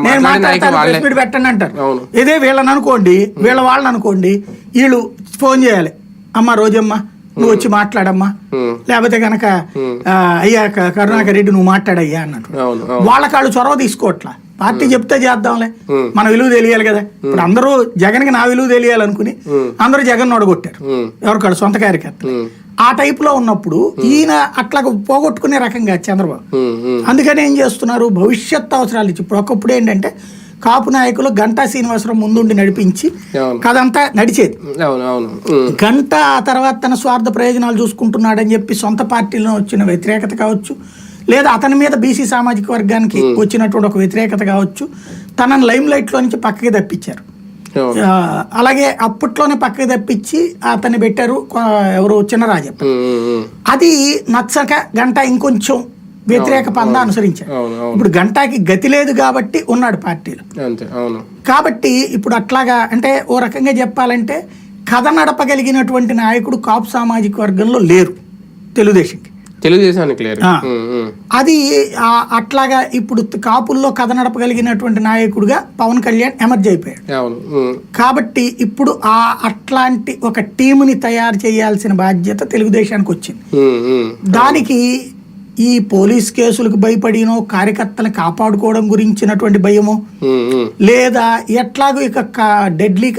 నేను మాట్లాడతాను press meet పెట్టండి అంటారు. ఇదే వీళ్ళని అనుకోండి, వీళ్ళ వాళ్ళని అనుకోండి, వీళ్ళు ఫోన్ చేయాలి, అమ్మ రోజమ్మ నువ్వు వచ్చి మాట్లాడమ్మా, లేకపోతే కనుక అయ్యా కరుణాకర్ రెడ్డి నువ్వు మాట్లాడయ్యా అన్నట్టు. వాళ్ళకాళ్ళు చొరవ తీసుకోవట్లా, పార్టీ చెప్తే చేద్దాంలే, మన విలువ తెలియాలి కదా. ఇప్పుడు అందరూ జగన్కి నా విలువ తెలియాలనుకుని అందరూ జగన్ ఒడగొట్టారు, ఎవరికాళ్ళు సొంత కార్యకర్తలు. ఆ టైప్ లో ఉన్నప్పుడు ఈయన అట్లా పోగొట్టుకునే రకంగా చంద్రబాబు. అందుకని ఏం చేస్తున్నారు, భవిష్యత్ అవసరాలు ఇచ్చి. ఇప్పుడు ఒకప్పుడు ఏంటంటే కాపు నాయకులు గంటా శ్రీనివాసరావు ముందుండి నడిపించి కదంతా నడిచేది. గంట ఆ తర్వాత తన స్వార్థ ప్రయోజనాలు చూసుకుంటున్నాడని చెప్పి సొంత పార్టీలో వచ్చిన వ్యతిరేకత కావచ్చు, లేదా అతని మీద బీసీ సామాజిక వర్గానికి వచ్చినటువంటి ఒక వ్యతిరేకత కావచ్చు, తనని లైమ్ లైట్ లో నుంచి పక్కకి తప్పించారు. అలాగే అప్పట్లోనే పక్కకి తప్పించి అతన్ని పెట్టారు ఎవరు, చినరాజప్ప. అది నచ్చక గంట ఇంకొంచెం వ్యతిరేక పందా అనుసరించారు. ఇప్పుడు గంటాకి గతి లేదు కాబట్టి ఉన్నాడు పార్టీలో. కాబట్టి ఇప్పుడు అట్లాగా అంటే ఓ రకంగా చెప్పాలంటే కథ నడపగలిగినటువంటి నాయకుడు కాపు సామాజిక వర్గంలో లేరు తెలుగుదేశానికి. అది అట్లాగా ఇప్పుడు కాపుల్లో కథ నడపగలిగినటువంటి నాయకుడుగా పవన్ కళ్యాణ్ ఎమర్జ్ అయిపోయాడు. కాబట్టి ఇప్పుడు అట్లాంటి ఒక టీముని తయారు చేయాల్సిన బాధ్యత తెలుగుదేశానికి వచ్చింది. దానికి ఈ పోలీస్ కేసులకు భయపడినో, కార్యకర్తలను కాపాడుకోవడం గురించినటువంటి భయమో, లేదా ఎట్లాగో ఇక డెడ్లీ